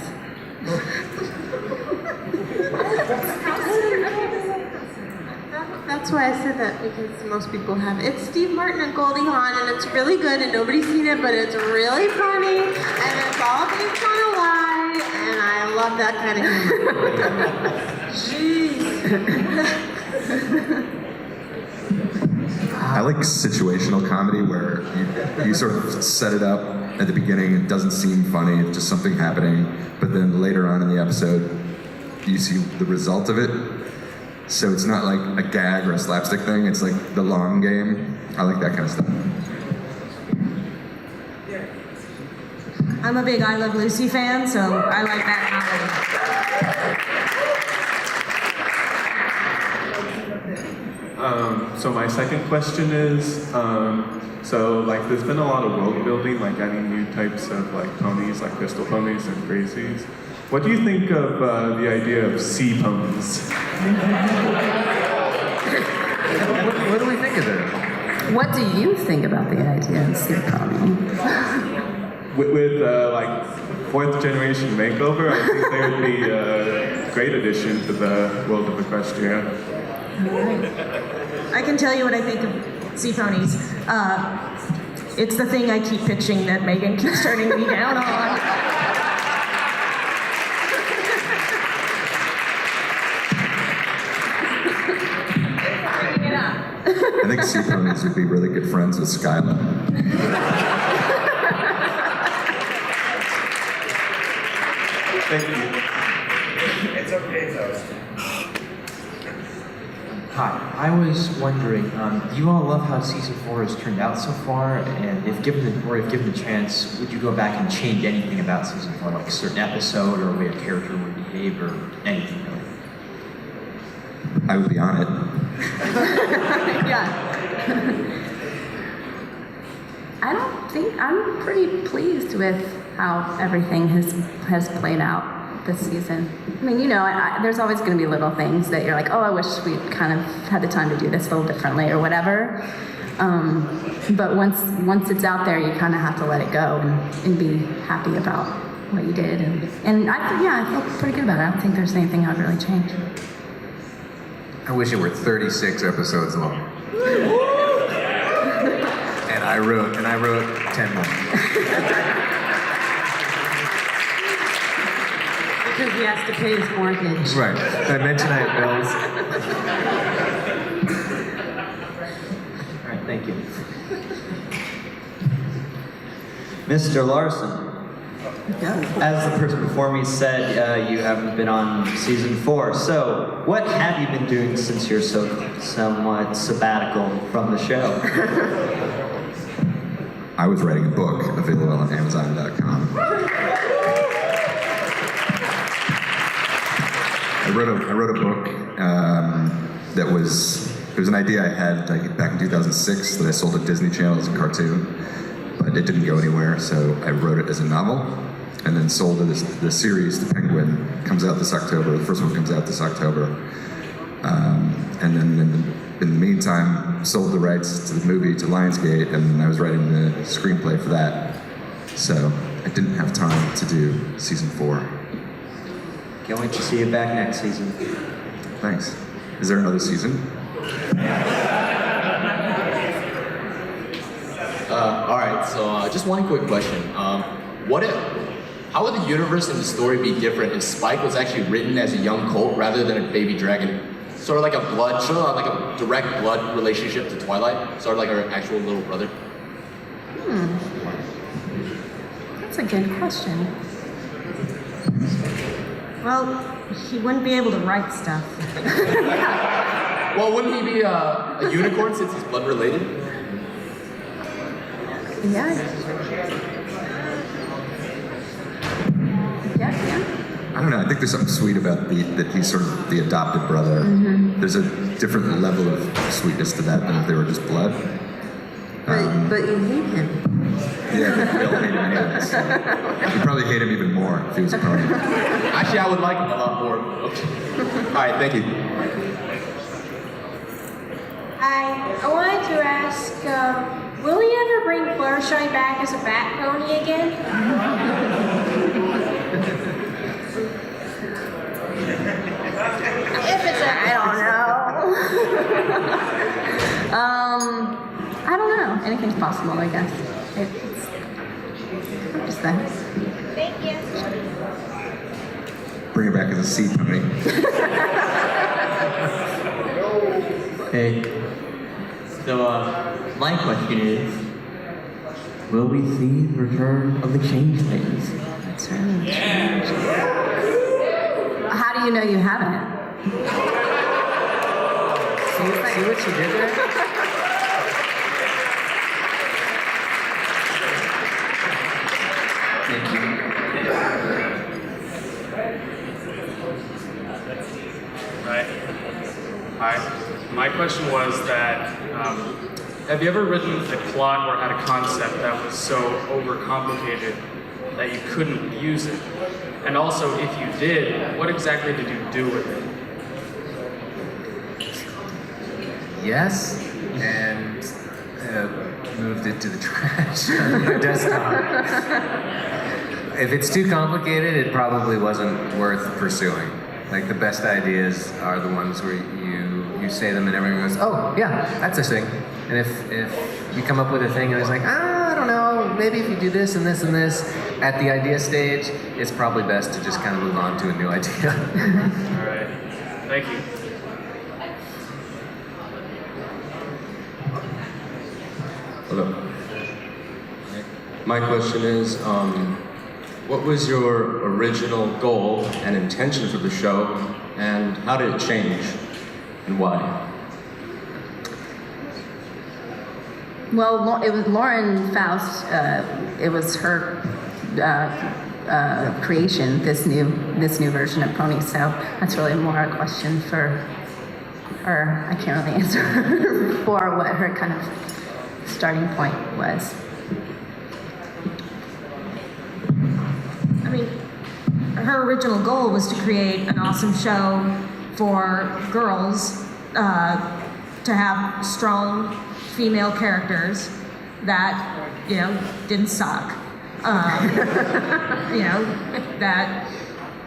That's why I said that, because most people have. It's Steve Martin and Goldie Hawn, and it's really good, and nobody's seen it, but it's really funny, and it's all based on a lie, and I love that kind of humor. Jeez. I like situational comedy where you sort of set it up at the beginning, it doesn't seem funny, it's just something happening, but then later on in the episode, you see the result of it. So it's not like a gag or a slapstick thing, it's like the long game. I like that kind of stuff. I'm a big I Love Lucy fan, so I like that comedy. So my second question is, so like there's been a lot of world building, like adding new types of like ponies, like crystal ponies and crazies. What do you think of the idea of sea ponies? What do we think of it? What do you think about the idea of sea pony? With like fourth generation makeover, I think they would be a great addition to the world of equestria. I can tell you what I think of sea ponies. It's the thing I keep pitching that Meghan keeps turning me down on. I think sea ponies would be really good friends with Skyla. Thank you. It's okay though. Hi, I was wondering, do you all love how season 4 has turned out so far? And if given the chance, would you go back and change anything about season 4, like a certain episode or a way a character would behave or anything really? I would be on it. I'm pretty pleased with how everything has played out this season. I mean, you know, there's always going to be little things that you're like, oh, I wish we kind of had the time to do this a little differently or whatever. But once it's out there, you kind of have to let it go and be happy about what you did. And I feel pretty good about it. I don't think there's anything I would really change. I wish it were 36 episodes long. And I wrote 10 more. Because he has to pay his mortgage. Right. I mentioned I have bills. All right, thank you. Mr. Larson, as the person before me said, you haven't been on season 4. So, what have you been doing since you're somewhat sabbatical from the show? I was writing a book available on Amazon.com. I wrote a book that was an idea I had back in 2006 that I sold to Disney Channel as a cartoon, but it didn't go anywhere, so I wrote it as a novel and then sold it as the series to Penguin. Comes out this October. The first one comes out this October. And then in the meantime, sold the rights to the movie to Lionsgate, and I was writing the screenplay for that. So I didn't have time to do season 4. Can't wait to see you back next season. Thanks. Is there another season? All right, so just one quick question. How would the universe and the story be different if Spike was actually written as a young colt rather than a baby dragon? Sort of like a direct blood relationship to Twilight, sort of like her actual little brother. That's a good question. Well, he wouldn't be able to write stuff. Well, wouldn't he be a unicorn since he's blood related? Yeah. I don't know. I think there's something sweet about that he's sort of the adopted brother. Mm-hmm. There's a different level of sweetness to that than if they were just blood. But you hate him. Yeah, we all hate him anyways. You'd probably hate him even more if he was a pony. Actually, I would like him a lot more. Okay. All right, thank you. I wanted to ask, will he ever bring Fluttershy back as a bat pony again? I don't know. Anything's possible, I guess. It's just that. Thank you. Bring it back as a sea pony. Hey. So, my question is, will we see the return of the changelings? How do you know you haven't? See what you did there? Thank you. Right. Hi. My question was that, have you ever written a plot or had a concept that was so overcomplicated that you couldn't use it? And also, if you did, what exactly did you do with it? Yes, and moved it to the trash on your desktop. If it's too complicated, it probably wasn't worth pursuing. Like, the best ideas are the ones where you say them and everyone goes, oh, yeah, that's a thing. And if you come up with a thing and it's like, I don't know, maybe if you do this and this and this at the idea stage, it's probably best to just kind of move on to a new idea. All right. Thank you. Hello. My question is, what was your original goal and intention for the show, and how did it change, and why? Well, it was Lauren Faust. It was her creation. This new version of Pony. So that's really more a question for her. I can't really answer for what her kind of starting point was. I mean, her original goal was to create an awesome show for girls, to have strong female characters that, didn't suck.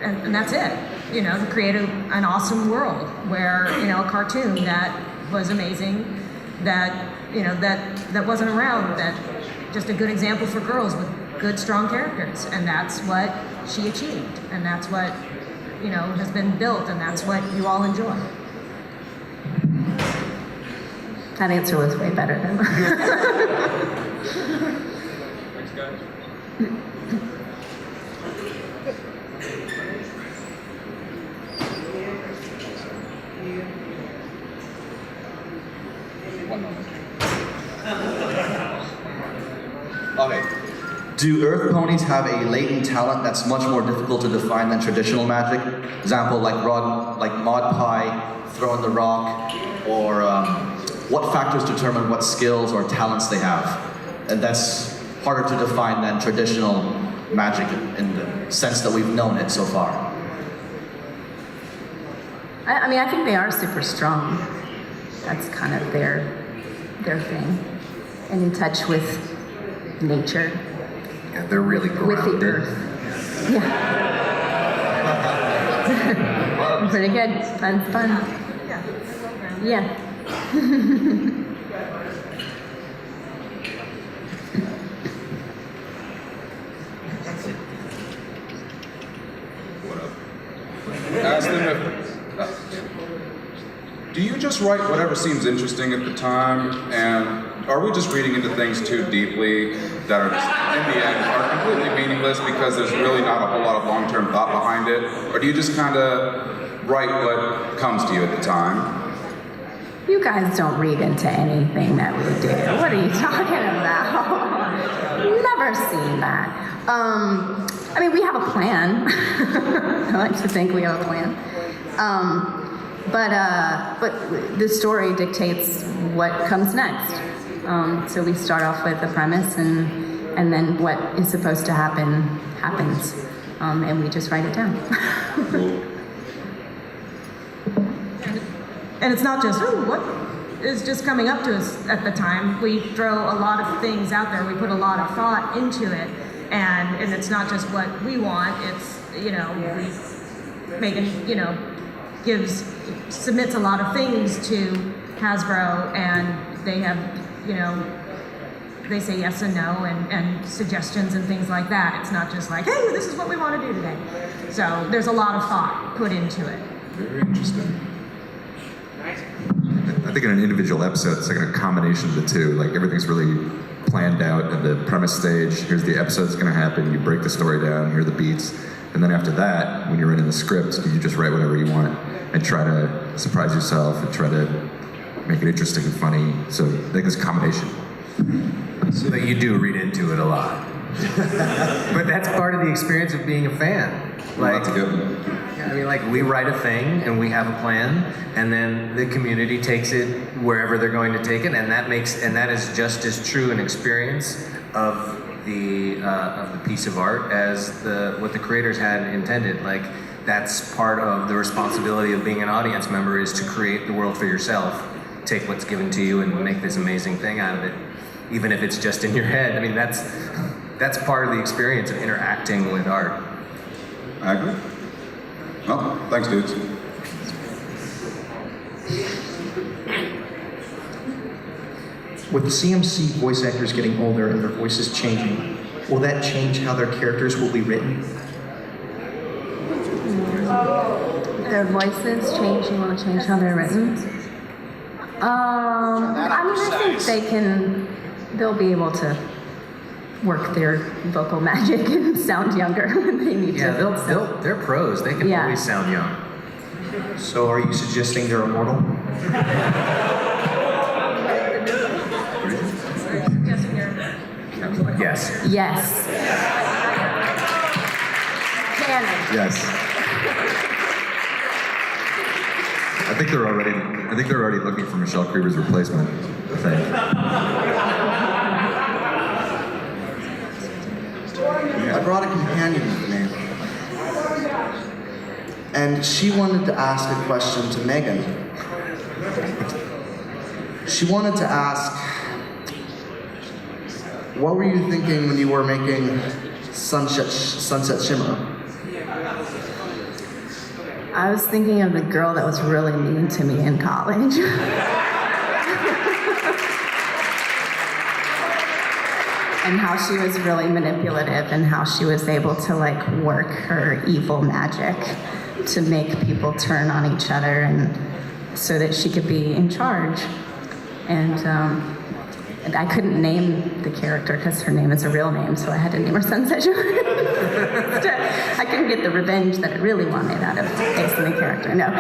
And that's it. To create an awesome world where, a cartoon that was amazing, that wasn't around, that just a good example for girls with good, strong characters. And that's what she achieved. And that's what, has been built, and that's what you all enjoy. That answer was way better than Thanks, guys. One moment. Okay. Do Earth ponies have a latent talent that's much more difficult to define than traditional magic? Example, like Mod Pie throwing the rock, or what factors determine what skills or talents they have? And that's harder to define than traditional magic in the sense that we've known it so far. I think they are super strong. That's kind of their thing. And in touch with nature. Yeah, they're really grounded. With the earth. Yeah. Pretty good. Fun. Yeah. Ask them if, do you just write whatever seems interesting at the time, and are we just reading into things too deeply that are just, in the end, are completely meaningless because there's really not a whole lot of long-term thought behind it? Or do you just kind of write what comes to you at the time? You guys don't read into anything that we do. What are you talking about? Never seen that. We have a plan. I like to think we have a plan. But the story dictates what comes next. So we start off with the premise, and then what is supposed to happen happens, and we just write it down. And it's not just, what is just coming up to us at the time. We throw a lot of things out there. We put a lot of thought into it. And it's not just what we want. It's, Meghan, submits a lot of things to Hasbro, and they have, they say yes and no and suggestions and things like that. It's not just like, hey, this is what we want to do today. So there's a lot of thought put into it. Very interesting. I think in an individual episode, it's like a combination of the two. Like everything's really planned out at the premise stage. Here's the episode that's going to happen. You break the story down. Here are the beats. And then after that, when you're writing the script, you just write whatever you want and try to surprise yourself and try to make it interesting and funny. So I think it's a combination. So that you do read into it a lot. But that's part of the experience of being a fan. Like, I mean, like we write a thing and we have a plan, and then the community takes it wherever they're going to take it, and that is just as true an experience of the piece of art as what the creators had intended. Like that's part of the responsibility of being an audience member, is to create the world for yourself, take what's given to you and make this amazing thing out of it, even if it's just in your head. I mean, that's part of the experience of interacting with art. I agree. Well, thanks, dudes. With the CMC voice actors getting older and their voices changing, will that change how their characters will be written? Their voices changing will change how they're written. I think they'll be able to work their vocal magic and sound younger when they need to. Yeah, they're pros. They can always sound young. So are you suggesting they're immortal? Yes. Yes. Canon. Yes. I think they're already looking for Michelle Creever's replacement. I think. I brought a companion with me, and she wanted to ask a question to Meghan. She wanted to ask, what were you thinking when you were making Sunset Shimmer? I was thinking of the girl that was really mean to me in college. And how she was really manipulative, and how she was able to like work her evil magic to make people turn on each other, and so that she could be in charge. And I couldn't name the character because her name is a real name, so I had to name her Sunset Shimmer. I couldn't get the revenge that I really wanted out of basing the character. No,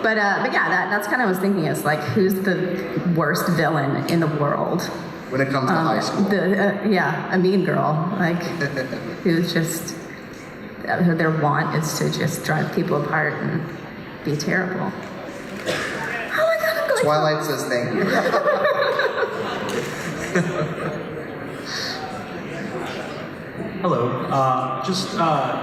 but yeah, that's kind of what I was thinking. Is like, who's the worst villain in the world? When it comes to high school. A mean girl, like, who's just, their want is to just drive people apart and be terrible. Oh my God, I'm going Twilight says thank you. Hello.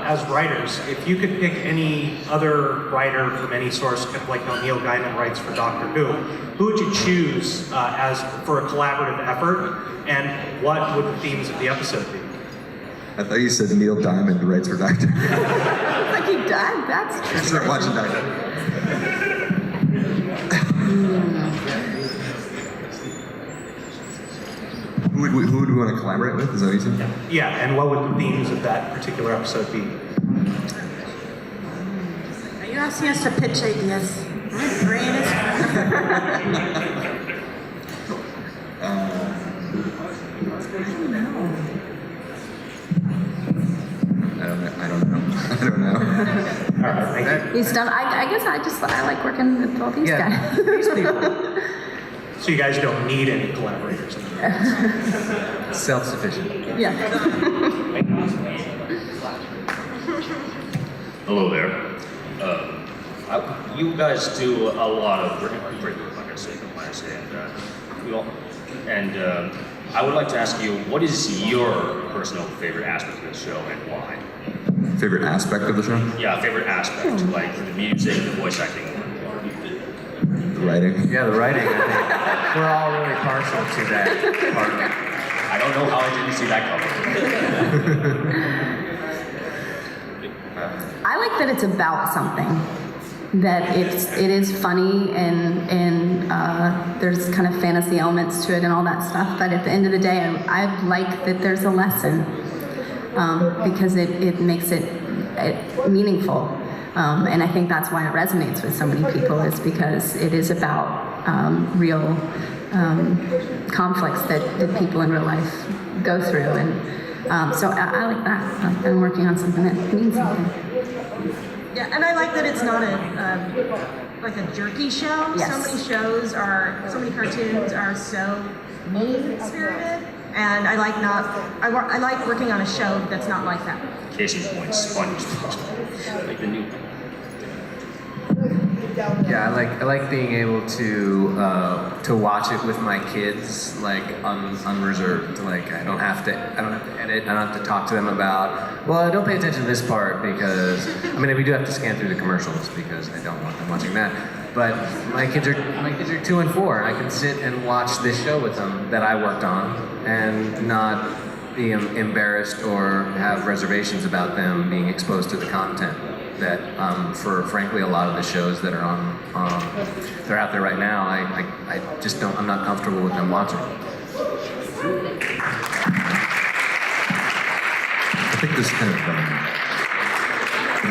As writers, if you could pick any other writer from any source, kind of like how Neil Gaiman writes for Doctor Who would you choose for a collaborative effort, and what would the themes of the episode be? I thought you said Neil Diamond writes for Doctor Who. It's like he died. That's true. Start watching Doctor Who. Who would we want to collaborate with? Is that what you said? Yeah, and what would the themes of that particular episode be? Are you asking us to pitch ideas? My brain is... I don't know. He's done. I guess I like working with all these guys. These people. So you guys don't need any collaborators. Self-sufficient. Yeah. Hello there. You guys do a lot of great work, like I say, and I would like to ask you, what is your personal favorite aspect of the show and why? Favorite aspect of the show? Yeah, favorite aspect, like the music, the voice acting. The writing? Yeah, the writing. I think we're all really partial to that part of it. I don't know how I didn't see that coming. I like that it's about something. that it is funny and there's kind of fantasy elements to it and all that stuff. But at the end of the day, I like that there's a lesson because it makes it meaningful. And I think that's why it resonates with so many people, is because it is about real conflicts that people in real life go through. And so I like that. I'm working on something that means something. Yeah, and I like that it's not like a jerky show. Yes. So many cartoons are so mean-spirited, and I like working on a show that's not like that. Case in point, SpongeBob. Like the new. Yeah, I like being able to watch it with my kids, like unreserved. Like I don't have to edit. I don't have to talk to them about. Well, don't pay attention to this part because we do have to scan through the commercials because I don't want them watching that. But my kids are 2 and 4, and I can sit and watch this show with them that I worked on and not be embarrassed or have reservations about them being exposed to the content that for frankly a lot of the shows that are they're out there right now, I just don't, I'm not comfortable with them watching. I think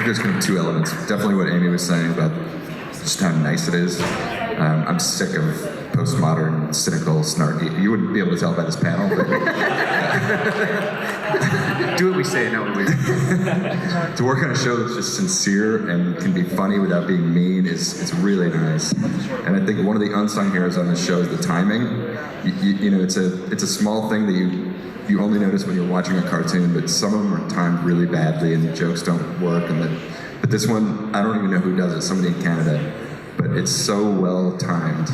there's kind of two elements. Definitely what Amy was saying about just how nice it is. I'm sick of postmodern, cynical, snarky. You wouldn't be able to tell by this panel, but do what we say, not what we do. To work on a show that's just sincere and can be funny without being mean is really nice. And I think one of the unsung heroes on this show is the timing. You know, it's a small thing that you only notice when you're watching a cartoon, but some of them are timed really badly and the jokes don't work. But this one, I don't even know who does it, somebody in Canada, but it's so well timed.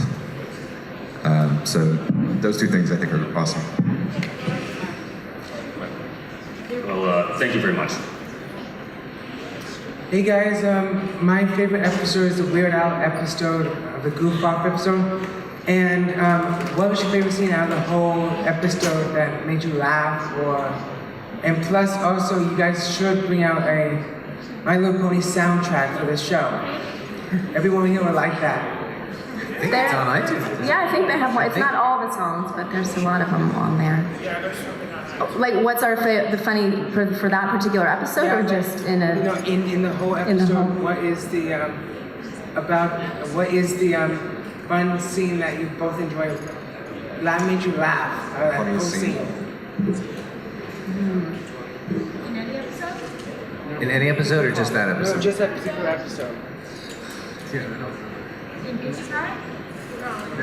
So those two things I think are awesome. Well, thank you very much. Hey guys, my favorite episode is the Weird Al episode, the Goof Off episode. And what was your favorite scene out of the whole episode that made you laugh? And plus, also, you guys should bring out a My Little Pony soundtrack for this show. Everyone here would like that. I think it's on iTunes. Yeah, I think they have one. It's not all the songs, but there's a lot of them on there. Like, what's our the funny for that particular episode, or just in a? In the whole episode, what is the fun scene that you both enjoyed? That made you laugh out of that whole scene. In any episode? In any episode, or just that episode? No, just that particular episode. In Beauty Pride?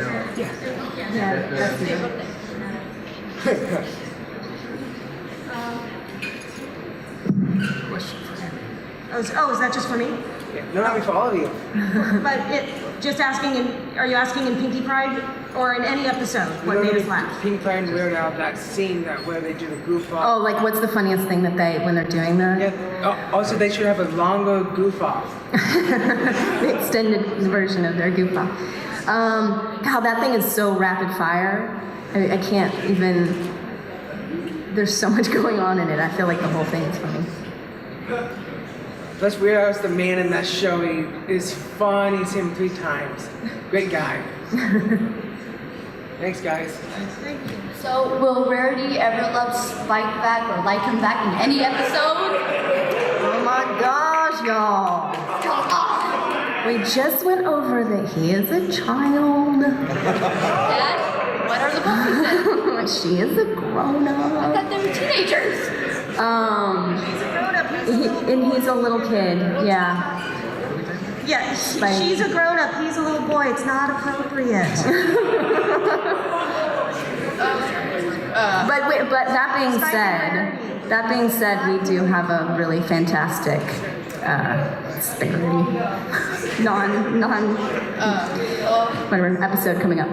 Yeah, that's Question for you. Oh, is that just for me? Yeah. No, for all of you. But are you asking in Pinkie Pride or in any episode? What made us laugh? Pink Pride and Weird Al, that scene where they do the goof off. Oh, like what's the funniest thing that when they're doing the? Yeah. Also, they should have a longer goof off. The extended version of their goof off. God, that thing is so rapid fire. I can't even. There's so much going on in it. I feel like the whole thing is funny. Plus, Weird Al's the man in that show. He is fun. He's him 3 times. Great guy. Thanks, guys. So, will Rarity ever love Spike back or like him back in any episode? Oh my gosh, y'all. We just went over that he is a child. Dad, what are the puppies then? She is a grown-up. I thought they were teenagers. She's a grown-up. And he's a little kid, yeah. Yeah, she's a grown-up. He's a little boy. It's not appropriate. But that being said, we do have a really fantastic whatever episode coming up.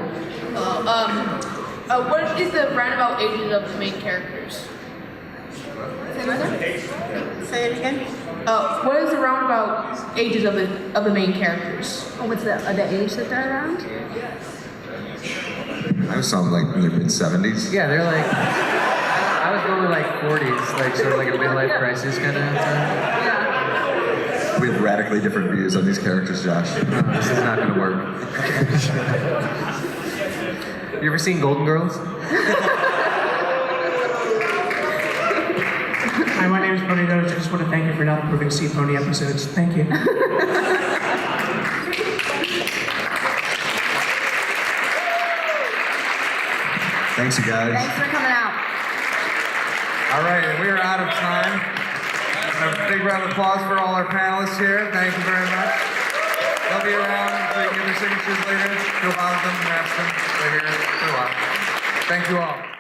What is the roundabout ages of the main characters? Say it again. What is the roundabout ages of the main characters? Oh, what's the age that they're around? I was something like in their mid-70s. Yeah, they're like, I was going like 40s, like sort of like a midlife crisis kind of time. We have radically different views on these characters, Josh. This is not going to work. You ever seen Golden Girls? Hi, my name is Ponyville. I just want to thank you for not approving Sea Pony episodes. Thank you. Thanks, you guys. Thanks for coming out. All right, we are out of time. A big round of applause for all our panelists here. Thank you very much. They'll be around so you can get their signatures later. Go bother them and ask them. They're here for a while. Thank you all.